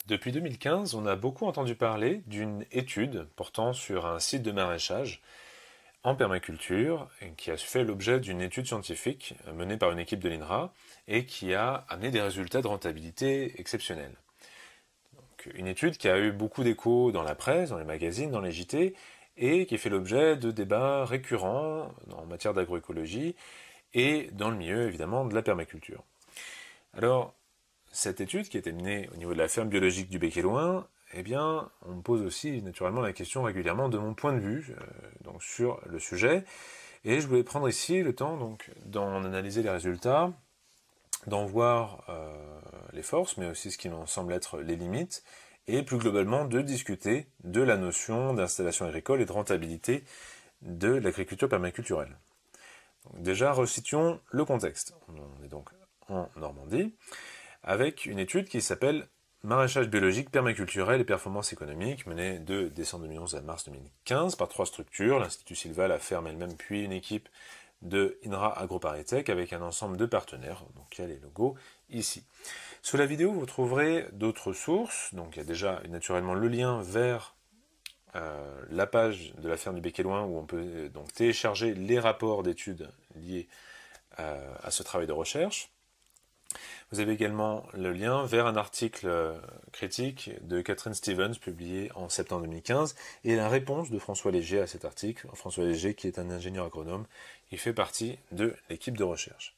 Depuis 2015, on a beaucoup entendu parler d'une étude portant sur un site de maraîchage en permaculture qui a fait l'objet d'une étude scientifique menée par une équipe de l'INRA et qui a amené des résultats de rentabilité exceptionnels. Donc, une étude qui a eu beaucoup d'écho dans la presse, dans les magazines, dans les JT et qui fait l'objet de débats récurrents en matière d'agroécologie et dans le milieu évidemment de la permaculture. Alors, cette étude qui a été menée au niveau de la ferme biologique du Bec-et-Loing, eh bien, on me pose aussi naturellement la question régulièrement de mon point de vue donc sur le sujet. Et je voulais prendre ici le temps donc d'en analyser les résultats, d'en voir les forces, mais aussi ce qui m'en semble être les limites, et plus globalement de discuter de la notion d'installation agricole et de rentabilité de l'agriculture permaculturelle. Donc déjà, resituons le contexte. On est donc en Normandie, avec une étude qui s'appelle Maraîchage biologique, permaculturel et performance économique, menée de décembre 2011 à mars 2015 par trois structures, l'Institut Silva, la ferme elle-même, puis une équipe de INRA AgroParisTech avec un ensemble de partenaires. Donc il y a les logos ici. Sous la vidéo, vous trouverez d'autres sources. Donc il y a déjà naturellement le lien vers la page de la ferme du Bec-et-Loing où on peut donc télécharger les rapports d'études liés à ce travail de recherche. Vous avez également le lien vers un article critique de Catherine Stevens publié en septembre 2015 et la réponse de François Léger à cet article. François Léger qui est un ingénieur agronome qui fait partie de l'équipe de recherche.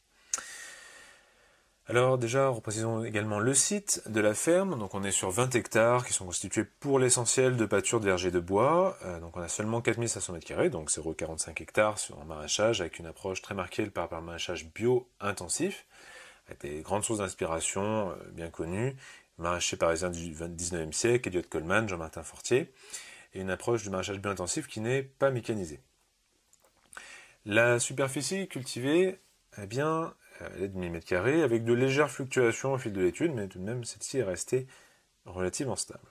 Alors déjà, reprécisons également le site de la ferme. Donc on est sur 20 hectares qui sont constitués pour l'essentiel de pâtures de vergers de bois. Donc on a seulement 4500 m², donc 0,45 hectares en maraîchage avec une approche très marquée par un maraîchage bio-intensif, avec des grandes sources d'inspiration bien connues, maraîchers parisiens du XIXe siècle, Elliott Coleman, Jean-Martin Fortier, et une approche du maraîchage bio-intensif qui n'est pas mécanisée. La superficie cultivée, eh bien, elle est de 1000 m², avec de légères fluctuations au fil de l'étude, mais tout de même, celle-ci est restée relativement stable.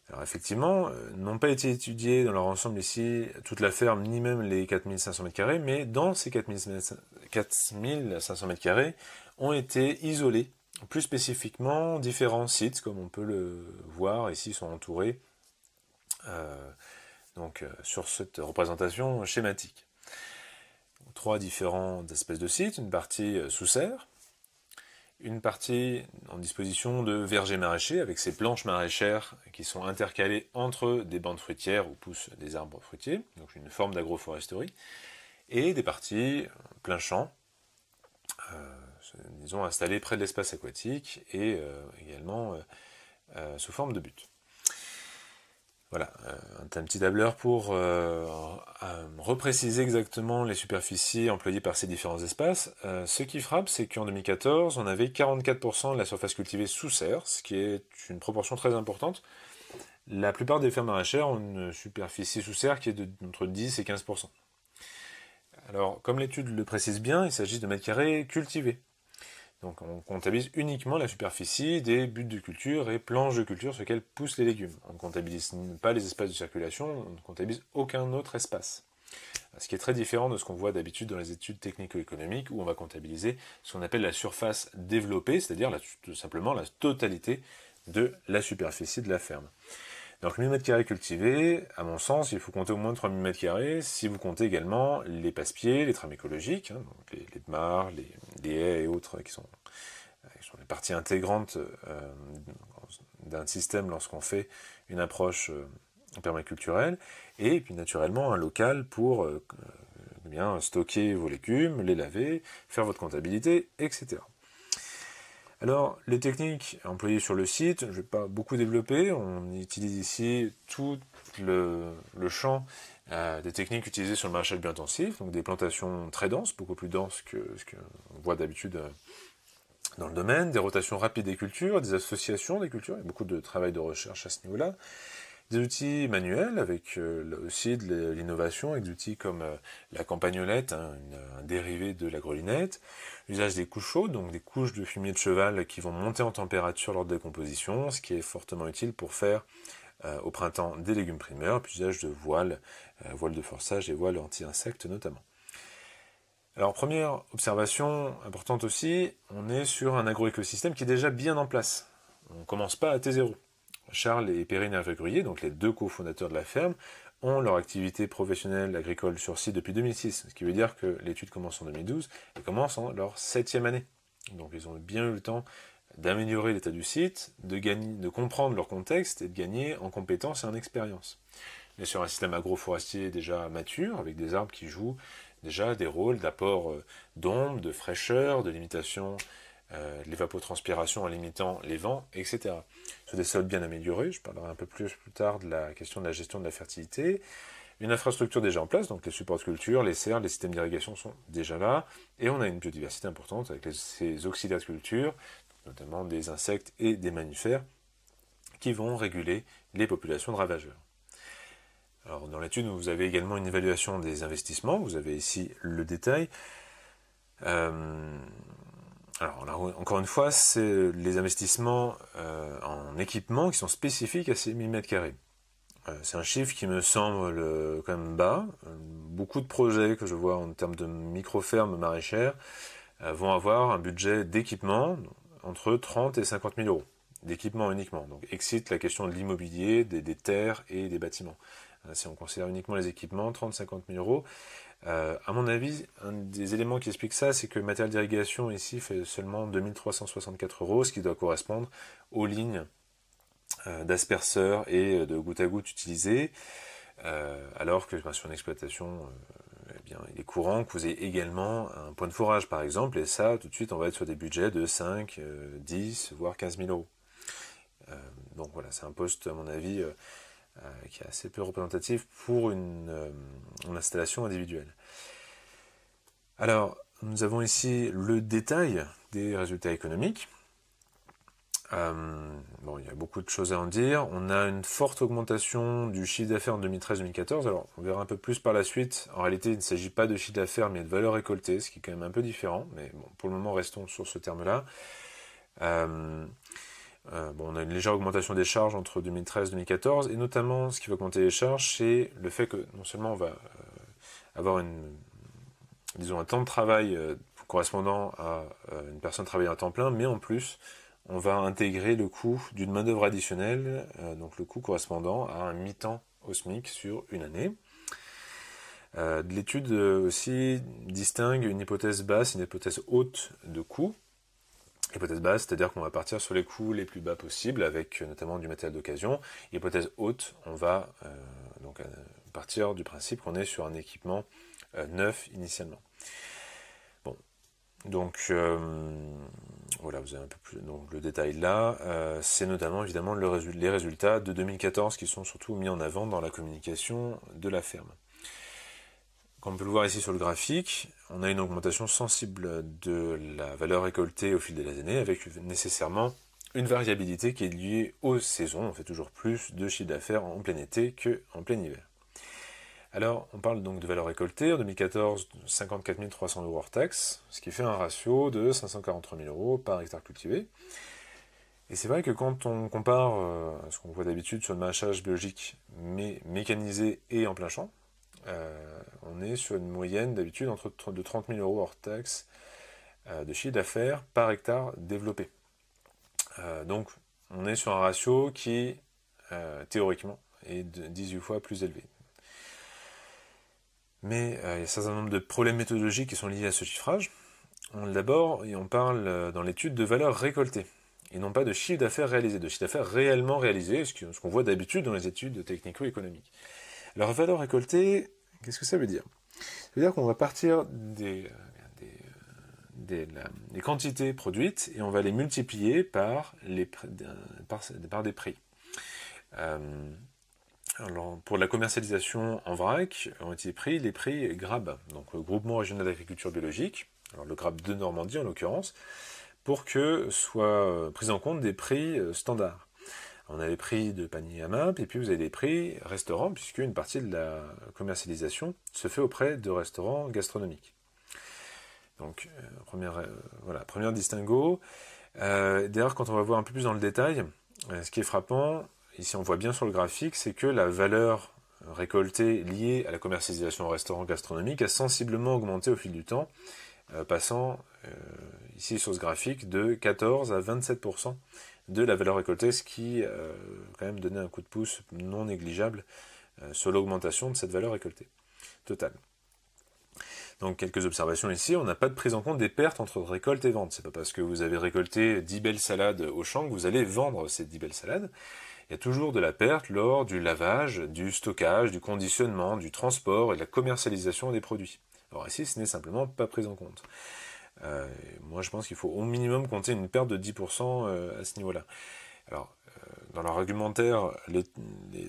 Alors effectivement, n'ont pas été étudiées dans leur ensemble ici toute la ferme, ni même les 4500 m², mais dans ces 4500 m² ont été isolés, plus spécifiquement différents sites, comme on peut le voir ici, sont entourés sur cette représentation schématique. Trois différentes espèces de sites, une partie sous serre, une partie en disposition de vergers maraîchers avec ces planches maraîchères qui sont intercalées entre des bandes fruitières où poussent des arbres fruitiers, donc une forme d'agroforesterie, et des parties plein champ, disons installées près de l'espace aquatique et également sous forme de butte. Voilà, un petit tableur pour repréciser exactement les superficies employées par ces différents espaces. Ce qui frappe, c'est qu'en 2014, on avait 44% de la surface cultivée sous serre, ce qui est une proportion très importante. La plupart des fermes maraîchères ont une superficie sous serre qui est entre 10 et 15%. Alors, comme l'étude le précise bien, il s'agit de mètres carrés cultivés. Donc on comptabilise uniquement la superficie des buttes de culture et planches de culture sur lesquelles poussent les légumes. On ne comptabilise pas les espaces de circulation, on ne comptabilise aucun autre espace. Ce qui est très différent de ce qu'on voit d'habitude dans les études technico-économiques où on va comptabiliser ce qu'on appelle la surface développée, c'est-à-dire tout simplement la totalité de la superficie de la ferme. Donc 1000 m² cultivés, à mon sens, il faut compter au moins 3000 m² si vous comptez également les passe-pieds, les trames écologiques, donc les mares, les haies et autres qui sont les parties intégrantes d'un système lorsqu'on fait une approche permaculturelle, et puis naturellement un local pour bien stocker vos légumes, les laver, faire votre comptabilité, etc. Alors, les techniques employées sur le site, je ne vais pas beaucoup développer, on utilise ici tout le champ des techniques utilisées sur le maraîchage bio-intensif, donc des plantations très denses, beaucoup plus denses que ce qu'on voit d'habitude dans le domaine, des rotations rapides des cultures, des associations des cultures, il y a beaucoup de travail de recherche à ce niveau-là, des outils manuels avec aussi de l'innovation, avec des outils comme la campagnolette, un dérivé de la grelinette, l'usage des couches chaudes, donc des couches de fumier de cheval qui vont monter en température lors de décomposition, ce qui est fortement utile pour faire au printemps des légumes primeurs, puis l'usage de voiles, voiles de forçage et voiles anti-insectes notamment. Alors première observation importante aussi, on est sur un agroécosystème qui est déjà bien en place. on ne commence pas à T0. Charles et Perrine Hervé-Gruyer, donc les deux cofondateurs de la ferme, ont leur activité professionnelle agricole sur site depuis 2006, ce qui veut dire que l'étude commence en 2012 et commence en leur 7e année. Donc ils ont bien eu le temps d'améliorer l'état du site, de comprendre leur contexte et de gagner en compétences et en expérience. On est sur un système agroforestier déjà mature, avec des arbres qui jouent déjà des rôles d'apport d'ombre, de fraîcheur, de limitation de l'évapotranspiration en limitant les vents, etc. Sur des sols bien améliorés, je parlerai un peu plus tard de la question de la gestion de la fertilité. Une infrastructure déjà en place, donc les supports de culture, les serres, les systèmes d'irrigation sont déjà là, et on a une biodiversité importante avec ces auxiliaires de culture, notamment des insectes et des mammifères, qui vont réguler les populations de ravageurs. Alors, dans l'étude, vous avez également une évaluation des investissements, vous avez ici le détail. Alors là, encore une fois, c'est les investissements en équipement qui sont spécifiques à ces 1000 m². C'est un chiffre qui me semble quand même bas. Beaucoup de projets que je vois en termes de micro-fermes maraîchères vont avoir un budget d'équipement entre 30 et 50 000 euros. D'équipement uniquement. Donc excite la question de l'immobilier, des terres et des bâtiments. Si on considère uniquement les équipements, 30-50 000 euros. À mon avis, un des éléments qui explique ça, c'est que le matériel d'irrigation ici fait seulement 2364 euros, ce qui doit correspondre aux lignes d'asperceurs et de goutte à goutte utilisées, alors que sur une exploitation, il est courant que vous ayez également un point de fourrage par exemple, et ça, tout de suite, on va être sur des budgets de 5, 10, voire 15 000 euros. Donc voilà, c'est un poste, à mon avis, qui est assez peu représentatif pour une installation individuelle. Alors, nous avons ici le détail des résultats économiques. Il y a beaucoup de choses à en dire. On a une forte augmentation du chiffre d'affaires en 2013-2014. Alors, on verra un peu plus par la suite. En réalité, il ne s'agit pas de chiffre d'affaires, mais de valeur récoltée, ce qui est quand même un peu différent. Mais bon, pour le moment, restons sur ce terme-là. On a une légère augmentation des charges entre 2013 et 2014, et notamment ce qui va augmenter les charges, c'est le fait que non seulement on va avoir un temps de travail correspondant à une personne travaillant à temps plein, mais en plus on va intégrer le coût d'une main-d'œuvre additionnelle, donc le coût correspondant à un mi-temps au SMIC sur une année. L'étude aussi distingue une hypothèse basse et une hypothèse haute de coût. Hypothèse basse, c'est-à-dire qu'on va partir sur les coûts les plus bas possibles, avec notamment du matériel d'occasion. Hypothèse haute, on va partir du principe qu'on est sur un équipement neuf initialement. Bon, donc voilà, vous avez un peu plus donc, le détail là. C'est notamment évidemment les résultats de 2014 qui sont surtout mis en avant dans la communication de la ferme. Comme on peut le voir ici sur le graphique, on a une augmentation sensible de la valeur récoltée au fil des années, avec nécessairement une variabilité qui est liée aux saisons. On fait toujours plus de chiffre d'affaires en plein été qu'en plein hiver. Alors, on parle donc de valeur récoltée. En 2014, 54 300 euros hors taxe, ce qui fait un ratio de 543 000 euros par hectare cultivé. Et c'est vrai que quand on compare à ce qu'on voit d'habitude sur le maraîchage biologique, mais mécanisé et en plein champ, on est sur une moyenne d'habitude de 30 000 euros hors taxe de chiffre d'affaires par hectare développé. Donc on est sur un ratio qui, théoriquement, est de 18 fois plus élevé. Mais il y a un certain nombre de problèmes méthodologiques qui sont liés à ce chiffrage. D'abord, on parle dans l'étude de valeur récoltée, et non pas de chiffre d'affaires réalisé, de chiffre d'affaires réellement réalisé, ce qu'on voit d'habitude dans les études technico-économiques. Alors, valeur récoltée, qu'est-ce que ça veut dire? Ça veut dire qu'on va partir des quantités produites et on va les multiplier par des prix. Alors, pour la commercialisation en vrac, ont été pris les prix GRAB, donc le Groupement Régional d'Agriculture Biologique, alors le GRAB de Normandie en l'occurrence, pour que soient pris en compte des prix standards. On a les prix de panier à MAP, et puis vous avez les prix restaurants, puisque une partie de la commercialisation se fait auprès de restaurants gastronomiques. Donc, première distinguo. D'ailleurs, quand on va voir un peu plus dans le détail, ce qui est frappant, ici on voit bien sur le graphique, c'est que la valeur récoltée liée à la commercialisation en restaurant gastronomique a sensiblement augmenté au fil du temps, passant ici sur ce graphique de 14 à 27% de la valeur récoltée, ce qui quand même donnait un coup de pouce non négligeable sur l'augmentation de cette valeur récoltée totale. Donc quelques observations ici, on n'a pas de prise en compte des pertes entre récolte et vente. C'est pas parce que vous avez récolté 10 belles salades au champ que vous allez vendre ces 10 belles salades. Il y a toujours de la perte lors du lavage, du stockage, du conditionnement, du transport et de la commercialisation des produits. Alors ici, ce n'est simplement pas pris en compte. Moi, je pense qu'il faut au minimum compter une perte de 10% à ce niveau-là. Alors, dans leur argumentaire, les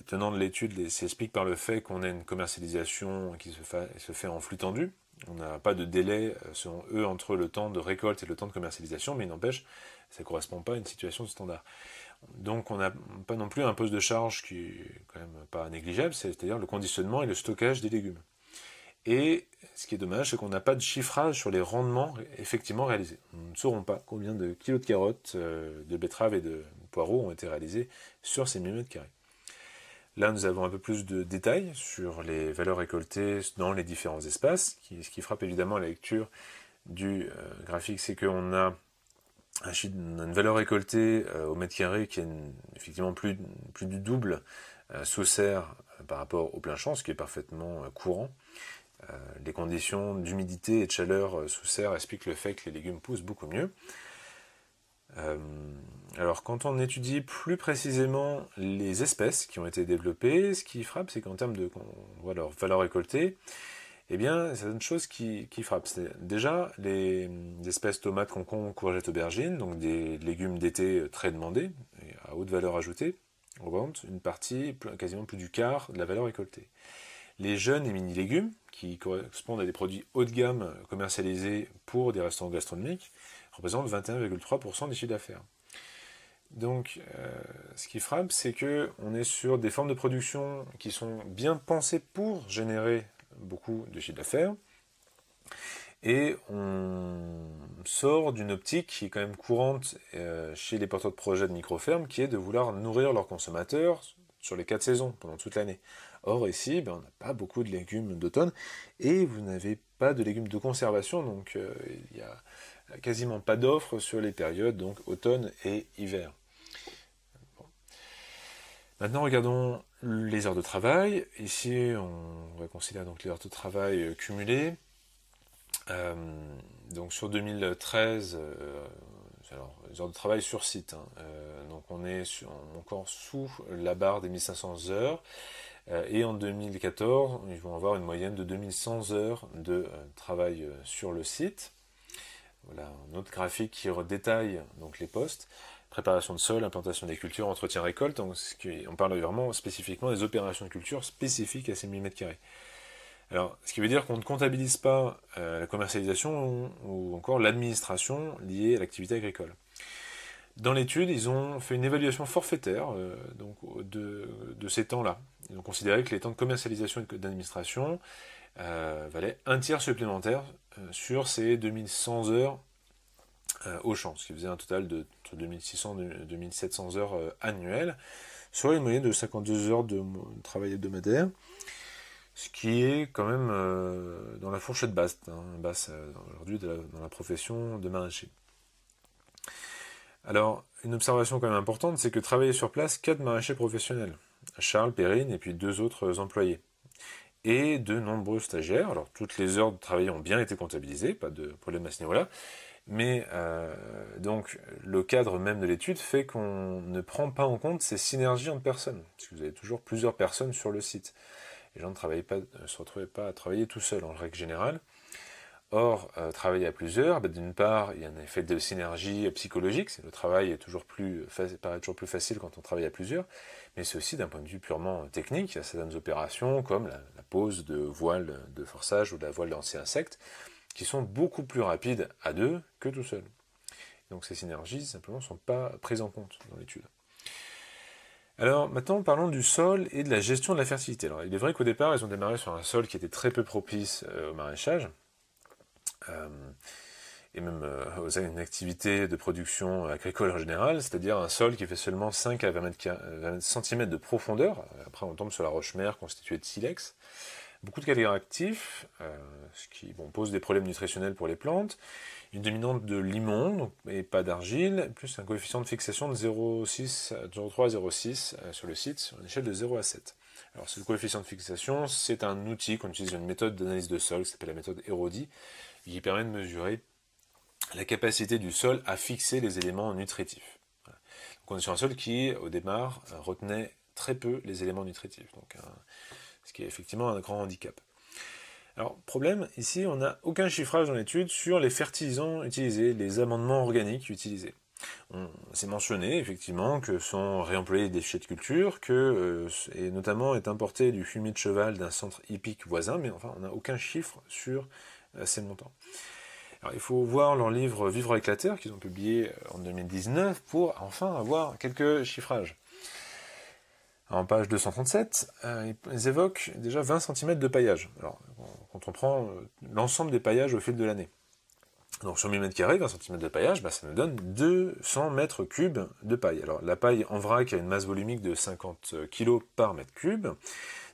tenants de l'étude s'expliquent par le fait qu'on a une commercialisation qui se fait en flux tendu. On n'a pas de délai, selon eux, entre le temps de récolte et le temps de commercialisation, mais il n'empêche, ça ne correspond pas à une situation de standard. Donc on n'a pas non plus un poste de charge qui est quand même pas négligeable, c'est-à-dire le conditionnement et le stockage des légumes. Et ce qui est dommage, c'est qu'on n'a pas de chiffrage sur les rendements effectivement réalisés. Nous ne saurons pas combien de kilos de carottes, de betteraves et de poireaux ont été réalisés sur ces millimètres carrés. Là, nous avons un peu plus de détails sur les valeurs récoltées dans les différents espaces. Ce qui frappe évidemment la lecture du graphique, c'est qu'on a une valeur récoltée au mètre carré qui est effectivement plus du double sous serre par rapport au plein champ, ce qui est parfaitement courant. Les conditions d'humidité et de chaleur sous serre expliquent le fait que les légumes poussent beaucoup mieux. Alors quand on étudie plus précisément les espèces qui ont été développées, ce qui frappe, c'est qu'en termes de on voit leur valeur récoltée, eh bien, c'est une chose qui frappe. C'est déjà les espèces tomates, concombres, courgettes, aubergines, donc des légumes d'été très demandés, et à haute valeur ajoutée, représentent une partie, quasiment plus du quart de la valeur récoltée. Les jeunes et mini-légumes, qui correspondent à des produits haut de gamme commercialisés pour des restaurants gastronomiques, représentent 21,3% des chiffres d'affaires. Donc, ce qui frappe, c'est qu'on est sur des formes de production qui sont bien pensées pour générer beaucoup de chiffre d'affaires, et on sort d'une optique qui est quand même courante chez les porteurs de projets de micro-fermes, qui est de vouloir nourrir leurs consommateurs sur les 4 saisons, pendant toute l'année. Or ici, on n'a pas beaucoup de légumes d'automne, et vous n'avez pas de légumes de conservation, donc il n'y a quasiment pas d'offres sur les périodes, donc automne et hiver. Bon. Maintenant, regardons les heures de travail. Ici, on va considérer donc les heures de travail cumulées. Donc sur 2013, alors les heures de travail sur site, donc on est encore sous la barre des 1500 heures, et en 2014, ils vont avoir une moyenne de 2100 heures de travail sur le site. Voilà un autre graphique qui détaille donc les postes. Préparation de sol, implantation des cultures, entretien récolte. Donc on parle vraiment spécifiquement des opérations de culture spécifiques à ces millimètres carrés. Alors, ce qui veut dire qu'on ne comptabilise pas la commercialisation ou encore l'administration liée à l'activité agricole. Dans l'étude, ils ont fait une évaluation forfaitaire donc de ces temps-là. Ils ont considéré que les temps de commercialisation et d'administration valaient un tiers supplémentaire sur ces 2100 heures au champ, ce qui faisait un total de 2600 et 2700 heures annuelles, soit une moyenne de 52 heures de travail hebdomadaire, ce qui est quand même dans la fourchette basse, aujourd'hui dans la profession de maraîcher. Alors, une observation quand même importante, c'est que travaillaient sur place 4 maraîchers professionnels, Charles, Perrine et puis 2 autres employés, et de nombreux stagiaires. Alors, toutes les heures de travail ont bien été comptabilisées, pas de problème à ce niveau-là, mais donc le cadre même de l'étude fait qu'on ne prend pas en compte ces synergies entre personnes, parce que vous avez toujours plusieurs personnes sur le site. Les gens ne se retrouvaient pas à travailler tout seuls en règle générale. Or, travailler à plusieurs, d'une part, il y a un effet de synergie psychologique, le travail est paraît toujours plus facile quand on travaille à plusieurs, mais c'est aussi d'un point de vue purement technique, il y a certaines opérations comme la pose de voile de forçage ou de la voile d'anti-insectes, qui sont beaucoup plus rapides à deux que tout seul. Donc ces synergies, simplement, ne sont pas prises en compte dans l'étude. Alors maintenant, parlons du sol et de la gestion de la fertilité. Alors il est vrai qu'au départ, ils ont démarré sur un sol qui était très peu propice au maraîchage, et même aux une activité de production agricole en général, c'est-à-dire un sol qui fait seulement 5 à 20 cm de profondeur. Après, on tombe sur la roche-mère constituée de silex. beaucoup de calories actifs, ce qui pose des problèmes nutritionnels pour les plantes, une dominante de limon, et pas d'argile, plus un coefficient de fixation de 0,3-0,6 sur le site, sur une échelle de 0 à 7. Alors ce coefficient de fixation, c'est un outil qu'on utilise dans une méthode d'analyse de sol, qui s'appelle la méthode ERODI, qui permet de mesurer la capacité du sol à fixer les éléments nutritifs. Voilà. Donc on est sur un sol qui, au départ, retenait très peu les éléments nutritifs, donc ce qui est effectivement un grand handicap. Alors, problème, ici, on n'a aucun chiffrage dans l'étude sur les fertilisants utilisés, les amendements organiques utilisés. C'est mentionné, effectivement, que sont réemployés des déchets de culture, et notamment est importé du fumier de cheval d'un centre hippique voisin, mais enfin, on n'a aucun chiffre sur ces montants. Alors, il faut voir leur livre Vivre avec la Terre, qu'ils ont publié en 2019, pour enfin avoir quelques chiffrages. En page 237, ils évoquent déjà 20 cm de paillage. Alors, quand on prend l'ensemble des paillages au fil de l'année. Donc sur 1000 m², 20 cm de paillage, ça nous donne 200 m3 de paille. Alors la paille en vrac a une masse volumique de 50 kg par mètre cube,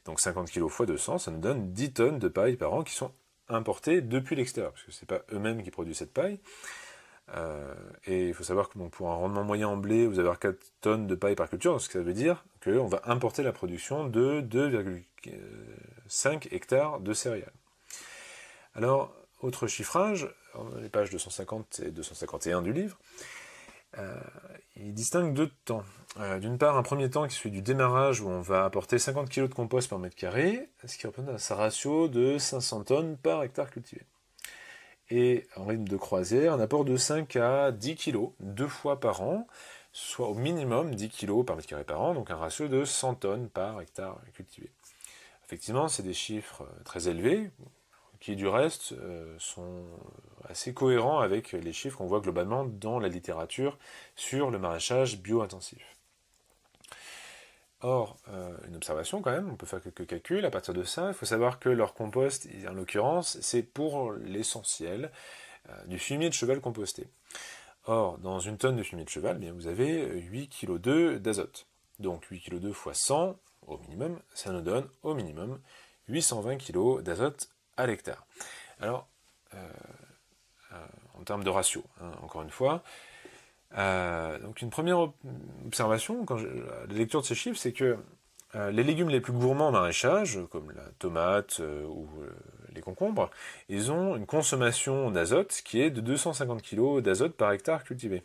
donc 50 kg x 200, ça nous donne 10 tonnes de paille par an qui sont importées depuis l'extérieur, parce que ce n'est pas eux-mêmes qui produisent cette paille. Et il faut savoir que pour un rendement moyen en blé, vous avez 4 tonnes de paille par culture, donc ce que ça veut dire qu'on va importer la production de 2,5 hectares de céréales. Alors, autre chiffrage, les pages 250 et 251 du livre, il distingue deux temps. D'une part, un premier temps qui suit du démarrage où on va apporter 50 kg de compost par mètre carré, ce qui représente un ratio de 500 tonnes par hectare cultivé. Et en rythme de croisière, un apport de 5 à 10 kg, 2 fois par an, soit au minimum 10 kg par mètre carré par an, donc un ratio de 100 tonnes par hectare cultivé. Effectivement, c'est des chiffres très élevés, qui du reste sont assez cohérents avec les chiffres qu'on voit globalement dans la littérature sur le maraîchage bio-intensif. Or, une observation quand même, on peut faire quelques calculs à partir de ça, il faut savoir que leur compost, en l'occurrence, c'est pour l'essentiel du fumier de cheval composté. Or, dans une tonne de fumier de cheval, bien, vous avez 8 kg d'azote. Donc 8 kg x 100 au minimum, ça nous donne au minimum 820 kg d'azote à l'hectare. Alors, en termes de ratio, encore une fois, donc une première observation, la lecture de ces chiffres, c'est que les légumes les plus gourmands en maraîchage, comme la tomate ou les concombres, ils ont une consommation d'azote qui est de 250 kg d'azote par hectare cultivé.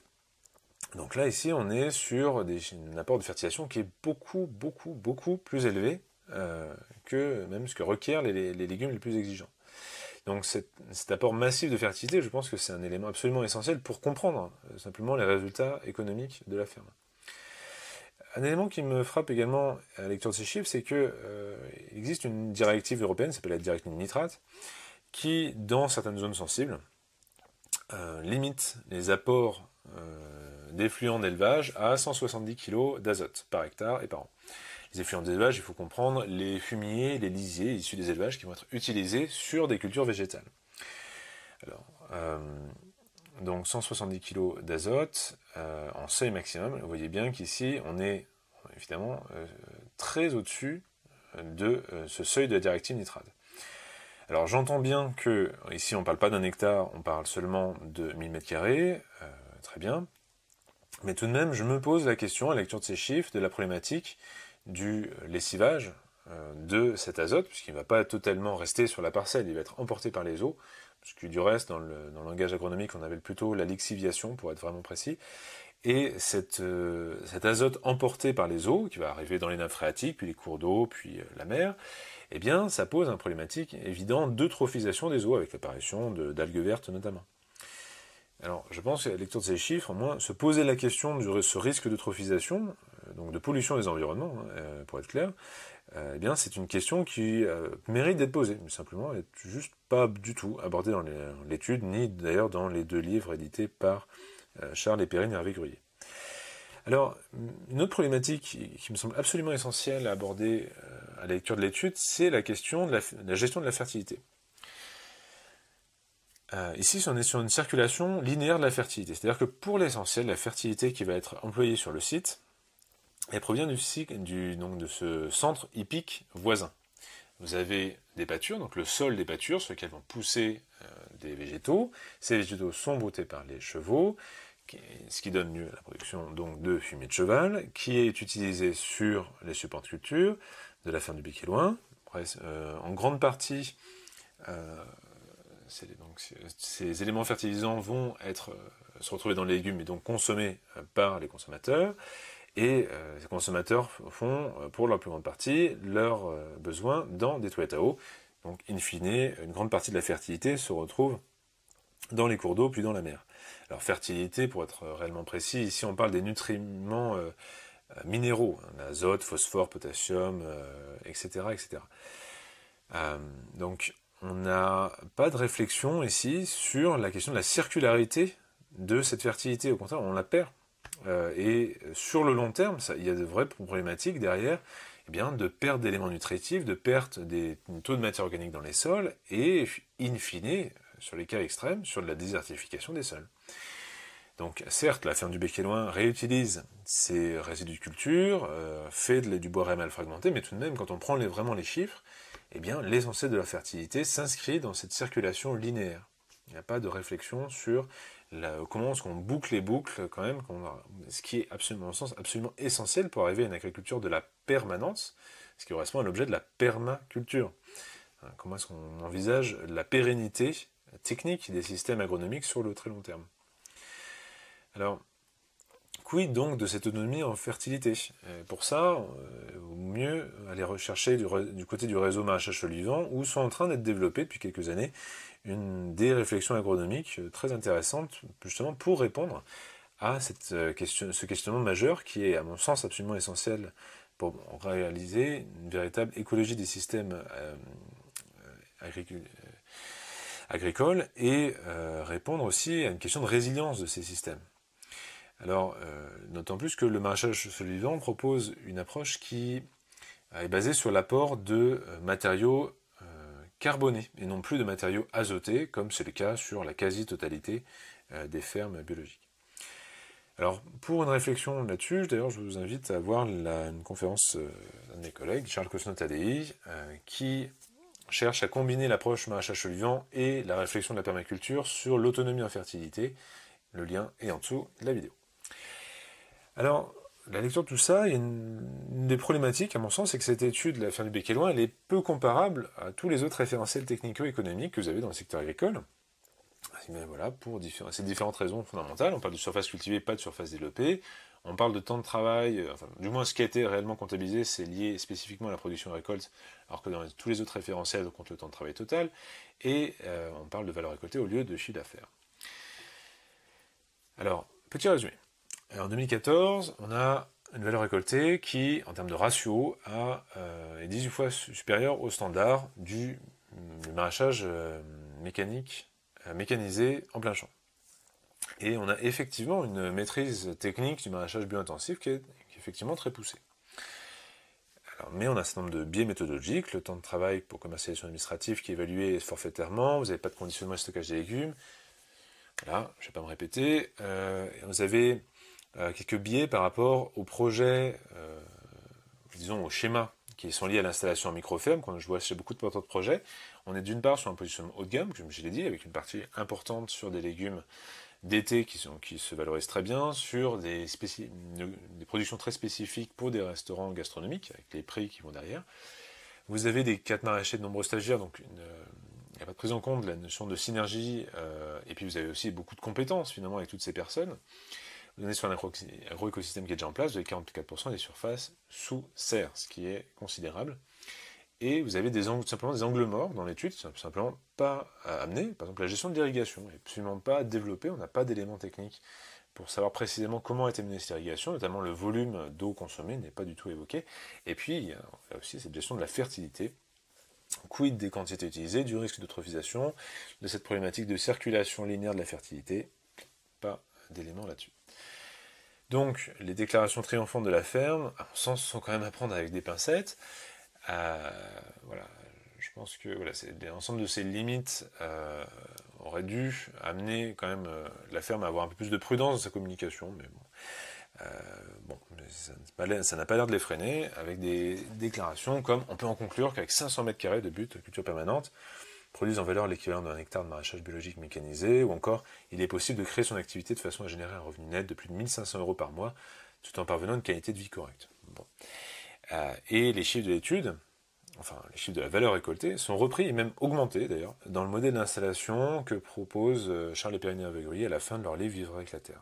Donc là, ici, on est sur un apport de fertilisation qui est beaucoup plus élevé que même ce que requièrent les légumes les plus exigeants. Donc cet apport massif de fertilité, je pense que c'est un élément absolument essentiel pour comprendre simplement les résultats économiques de la ferme. Un élément qui me frappe également à la lecture de ces chiffres, c'est qu'il existe une directive européenne, qui s'appelle la directive nitrate, qui, dans certaines zones sensibles, limite les apports d'effluents d'élevage à 170 kg d'azote par hectare et par an. Les effluents d'élevage, il faut comprendre les fumiers, les lisiers issus des élevages qui vont être utilisés sur des cultures végétales. Alors, donc 170 kg d'azote en seuil maximum. Vous voyez bien qu'ici, on est évidemment très au-dessus de ce seuil de la directive nitrate. Alors j'entends bien que, ici on ne parle pas d'un hectare, on parle seulement de 1000 m², très bien. Mais tout de même, je me pose la question, à la lecture de ces chiffres, de la problématique du lessivage de cet azote, puisqu'il ne va pas totalement rester sur la parcelle, il va être emporté par les eaux, puisque du reste, dans le langage agronomique, on appelle plutôt la lixiviation, pour être vraiment précis. Et cet azote emporté par les eaux, qui va arriver dans les nappes phréatiques, puis les cours d'eau, puis la mer, eh bien, ça pose une problématique évidente d'eutrophisation des eaux, avec l'apparition d'algues vertes notamment. Alors, je pense qu'à la lecture de ces chiffres, au moins, se poser la question de ce risque d'eutrophisation, donc de pollution des environnements, pour être clair, eh bien, c'est une question qui mérite d'être posée, mais simplement, elle n'est juste pas du tout abordée dans l'étude, ni d'ailleurs dans les 2 livres édités par Charles Épérine et Hervé Gruyé. Alors, une autre problématique qui me semble absolument essentielle à aborder à la lecture de l'étude, c'est la question de la gestion de la fertilité. Ici, on est sur une circulation linéaire de la fertilité, c'est-à-dire que pour l'essentiel, la fertilité qui va être employée sur le site, elle provient de ce centre hippique voisin. vous avez des pâtures, donc le sol des pâtures, sur lesquelles vont pousser des végétaux. Ces végétaux sont broutés par les chevaux, ce qui donne lieu à la production donc de fumier de cheval, qui est utilisé sur les supports de culture de la ferme du Bec et Loing. En grande partie, ces éléments fertilisants vont se retrouver dans les légumes et donc consommés par les consommateurs. Et ces consommateurs font, pour la plus grande partie, leurs besoins dans des toilettes à eau. Donc, in fine, une grande partie de la fertilité se retrouve dans les cours d'eau, puis dans la mer. Alors, fertilité, pour être réellement précis, ici on parle des nutriments minéraux, l'azote, phosphore, potassium, etc. etc. Donc, on n'a pas de réflexion ici sur la question de la circularité de cette fertilité. Au contraire, on la perd. Et sur le long terme, il y a de vraies problématiques derrière, de perte d'éléments nutritifs, de perte des taux de matière organique dans les sols, et in fine, sur les cas extrêmes, sur de la désertification des sols. Donc certes, la ferme du Bec et Loing réutilise ses résidus de culture, fait du bois mal fragmenté, mais tout de même, quand on prend vraiment les chiffres, l'essentiel de la fertilité s'inscrit dans cette circulation linéaire. Il n'y a pas de réflexion sur comment est-ce qu'on boucle les boucles quand même, ce qui est absolument, absolument essentiel pour arriver à une agriculture de la permanence, ce qui correspond à l'objet de la permaculture. Comment est-ce qu'on envisage la pérennité technique des systèmes agronomiques sur le très long terme. Alors, quid donc de cette autonomie en fertilité? Pour ça, au mieux aller rechercher du côté du réseau maraîchage solivant, où sont en train d'être développées depuis quelques années des réflexions agronomiques très intéressantes, justement pour répondre à ce questionnement majeur qui est, à mon sens, absolument essentiel pour réaliser une véritable écologie des systèmes agricoles et répondre aussi à une question de résilience de ces systèmes. Alors, d'autant plus que le maraîchage solivant propose une approche qui est basée sur l'apport de matériaux carbonés et non plus de matériaux azotés, comme c'est le cas sur la quasi-totalité des fermes biologiques. Alors, pour une réflexion là-dessus, d'ailleurs, je vous invite à voir une conférence d'un de mes collègues, Charles Cosno-Tadei, qui cherche à combiner l'approche maraîchage solivant et la réflexion de la permaculture sur l'autonomie en fertilité. Le lien est en dessous de la vidéo. Alors, la lecture de tout ça, il y a une des problématiques, à mon sens, c'est que cette étude de la ferme du Bec et Loing, elle est peu comparable à tous les autres référentiels technico-économiques que vous avez dans le secteur agricole. Mais voilà, pour ces différentes raisons fondamentales. On parle de surface cultivée, pas de surface développée. On parle de temps de travail, enfin, du moins ce qui a été réellement comptabilisé, c'est lié spécifiquement à la production récolte, alors que dans tous les autres référentiels, on compte le temps de travail total. Et on parle de valeur récoltée au lieu de chiffre d'affaires. Alors, petit résumé. En 2014, on a une valeur récoltée qui, en termes de ratio, est 18 fois supérieure au standard du maraîchage mécanisé en plein champ. Et on a effectivement une maîtrise technique du maraîchage bio-intensif qui est effectivement très poussée. Mais on a un certain nombre de biais méthodologiques, le temps de travail pour commercialisation administrative qui est évalué forfaitairement, vous n'avez pas de conditionnement et stockage des légumes, voilà, je ne vais pas me répéter, vous avez quelques biais par rapport aux projets, disons aux schémas qui sont liés à l'installation en micro-ferme, quand je vois chez beaucoup de porteurs de projets, on est d'une part sur un positionnement haut de gamme, comme je l'ai dit, avec une partie importante sur des légumes d'été qui se valorisent très bien, sur des productions très spécifiques pour des restaurants gastronomiques, avec les prix qui vont derrière. Vous avez des 4 maraîchers de nombreux stagiaires, donc il n'y a pas de prise en compte de la notion de synergie, et puis vous avez aussi beaucoup de compétences finalement avec toutes ces personnes. Vous êtes sur un agroécosystème qui est déjà en place, vous avez 44% des surfaces sous serre, ce qui est considérable. Et vous avez simplement des angles morts dans l'étude, simplement pas amenés. Par exemple, la gestion de l'irrigation n'est absolument pas développée, on n'a pas d'éléments techniques pour savoir précisément comment a été menée cette irrigation, notamment le volume d'eau consommée n'est pas du tout évoqué. Et puis, il y a aussi cette gestion de la fertilité. Quid des quantités utilisées, du risque d'eutrophisation, de cette problématique de circulation linéaire de la fertilité, pas d'éléments là-dessus. Donc, les déclarations triomphantes de la ferme, à mon sens, sont quand même à prendre avec des pincettes. Voilà, je pense que l'ensemble de ces limites aurait dû amener quand même la ferme à avoir un peu plus de prudence dans sa communication, mais bon, Bon, mais ça n'a pas l'air de les freiner, avec des déclarations comme on peut en conclure qu'avec 500 mètres carrés de butte culture permanente, produisent en valeur l'équivalent d'un hectare de maraîchage biologique mécanisé, ou encore il est possible de créer son activité de façon à générer un revenu net de plus de 1500 euros par mois, tout en parvenant à une qualité de vie correcte. Bon. Et les chiffres de l'étude, enfin les chiffres de la valeur récoltée, sont repris et même augmentés d'ailleurs dans le modèle d'installation que propose Charles et Périnée Avegrier à la fin de leur livre Vivre avec la Terre.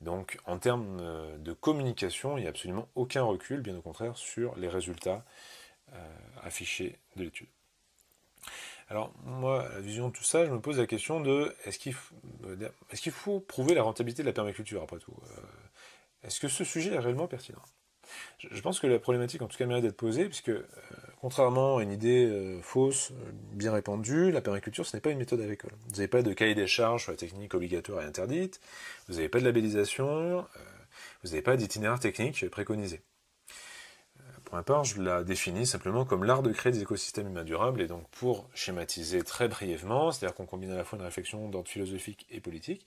Donc en termes de communication, il n'y a absolument aucun recul, bien au contraire, sur les résultats affichés de l'étude. Alors moi, à la vision de tout ça, je me pose la question de est-ce qu'il faut prouver la rentabilité de la permaculture après tout Est-ce que ce sujet est réellement pertinent? Je pense que la problématique, en tout cas, mérite d'être posée, puisque, contrairement à une idée fausse, bien répandue, la permaculture, ce n'est pas une méthode agricole. Vous n'avez pas de cahier des charges sur la technique obligatoire et interdite, vous n'avez pas de labellisation, vous n'avez pas d'itinéraire technique préconisé. Pour ma part, je la définis simplement comme l'art de créer des écosystèmes humains durables, et donc pour schématiser très brièvement, c'est-à-dire qu'on combine à la fois une réflexion d'ordre philosophique et politique,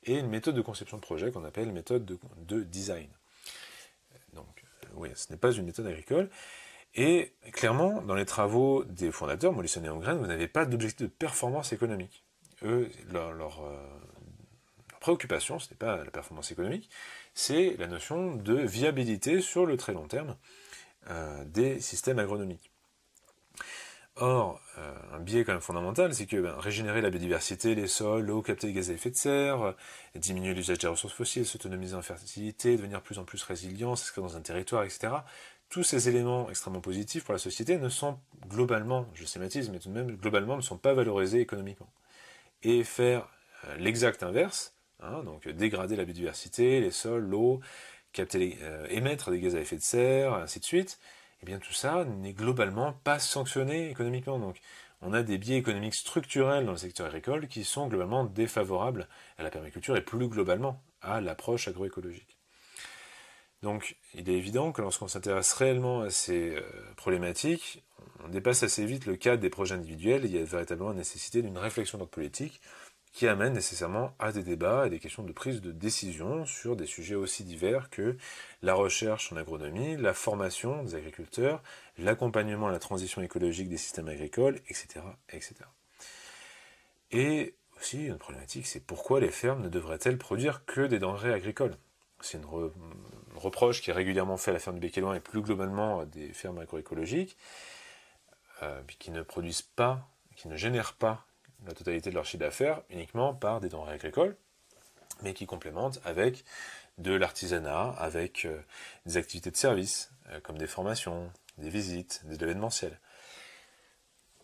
et une méthode de conception de projet qu'on appelle méthode de design. Donc, oui, ce n'est pas une méthode agricole. Et clairement, dans les travaux des fondateurs, Mollison et Holmgren, vous n'avez pas d'objectif de performance économique. Eux, leur préoccupation, ce n'est pas la performance économique, c'est la notion de viabilité sur le très long terme des systèmes agronomiques. Or, un biais quand même fondamental, c'est que régénérer la biodiversité, les sols, l'eau, capter les gaz à effet de serre, diminuer l'usage des ressources fossiles, s'autonomiser en fertilité, devenir de plus en plus résilient, s'inscrire dans un territoire, etc. Tous ces éléments extrêmement positifs pour la société ne sont globalement, je schématise, mais tout de même globalement ne sont pas valorisés économiquement. Et faire l'exact inverse, donc dégrader la biodiversité, les sols, l'eau, émettre des gaz à effet de serre, ainsi de suite, eh bien tout ça n'est globalement pas sanctionné économiquement. Donc on a des biais économiques structurels dans le secteur agricole qui sont globalement défavorables à la permaculture et plus globalement à l'approche agroécologique. Donc il est évident que lorsqu'on s'intéresse réellement à ces problématiques, on dépasse assez vite le cadre des projets individuels et il y a véritablement la nécessité d'une réflexion d'ordre politique qui amène nécessairement à des débats et des questions de prise de décision sur des sujets aussi divers que la recherche en agronomie, la formation des agriculteurs, l'accompagnement à la transition écologique des systèmes agricoles, etc., etc. Et aussi, une problématique, c'est pourquoi les fermes ne devraient-elles produire que des denrées agricoles? C'est une reproche qui est régulièrement fait à la ferme de Bec-et-Loing et plus globalement à des fermes agroécologiques, qui ne produisent pas, qui ne génèrent pas la totalité de leur chiffre d'affaires uniquement par des denrées agricoles, mais qui complémentent avec de l'artisanat, avec des activités de service, comme des formations, des visites, des événementiels.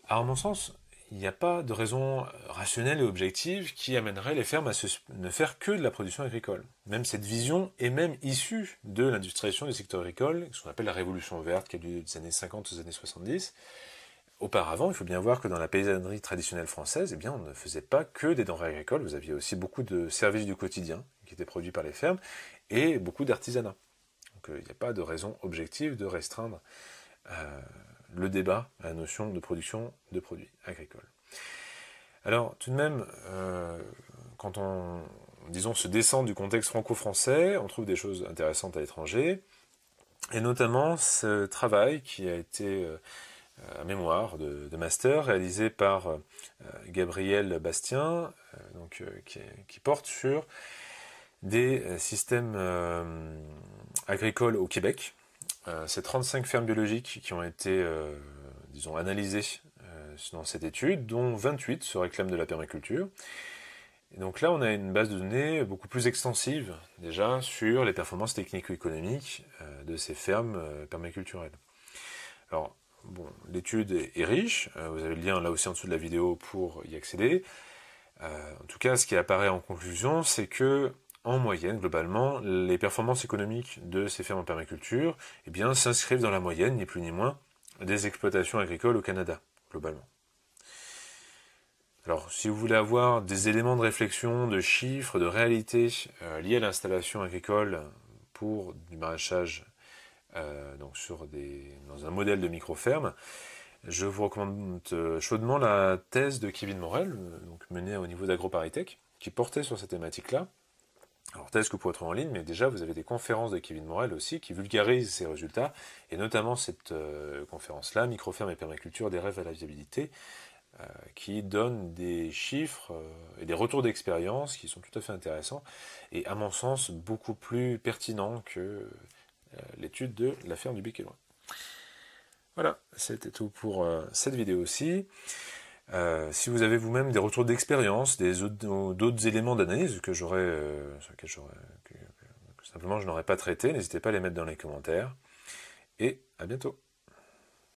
Alors, à mon sens, il n'y a pas de raison rationnelle et objective qui amènerait les fermes à ne faire que de la production agricole. Même cette vision est même issue de l'industrialisation du secteur agricole, ce qu'on appelle la révolution verte, qui a lieu des années 50 aux années 70. Auparavant, il faut bien voir que dans la paysannerie traditionnelle française, eh bien, on ne faisait pas que des denrées agricoles, vous aviez aussi beaucoup de services du quotidien qui étaient produits par les fermes, et beaucoup d'artisanat. Donc il n'y a pas de raison objective de restreindre le débat à la notion de production de produits agricoles. Alors, tout de même, quand on, disons, se descend du contexte franco-français, on trouve des choses intéressantes à l'étranger, et notamment ce travail qui a été à mémoire de master réalisé par Gabriel Bastien, qui porte sur des systèmes agricoles au Québec. C'est 35 fermes biologiques qui ont été, disons, analysées dans cette étude, dont 28 se réclament de la permaculture. Et donc là, on a une base de données beaucoup plus extensive, déjà, sur les performances technico-économiques de ces fermes permaculturelles. Alors, bon, l'étude est riche, vous avez le lien là aussi en dessous de la vidéo pour y accéder. En tout cas, ce qui apparaît en conclusion, c'est que, en moyenne, globalement, les performances économiques de ces fermes en permaculture eh bien, s'inscrivent dans la moyenne, ni plus ni moins, des exploitations agricoles au Canada, globalement. Alors, si vous voulez avoir des éléments de réflexion, de chiffres, de réalité liés à l'installation agricole pour du maraîchage donc dans un modèle de micro-ferme, je vous recommande chaudement la thèse de Kevin Morel, donc menée au niveau d'AgroParisTech, qui portait sur cette thématique-là, Alors, thèse que vous pouvez trouver en ligne, mais déjà, vous avez des conférences de Kevin Morel aussi qui vulgarisent ces résultats, et notamment cette conférence-là, Microferme et permaculture, des rêves à la viabilité, qui donne des chiffres et des retours d'expérience qui sont tout à fait intéressants, et à mon sens, beaucoup plus pertinents que l'étude de la ferme du Bec et Loin. Voilà, c'était tout pour cette vidéo aussi. Si vous avez vous-même des retours d'expérience, d'autres éléments d'analyse que sur lesquels que simplement je n'aurais pas traité, n'hésitez pas à les mettre dans les commentaires. Et à bientôt.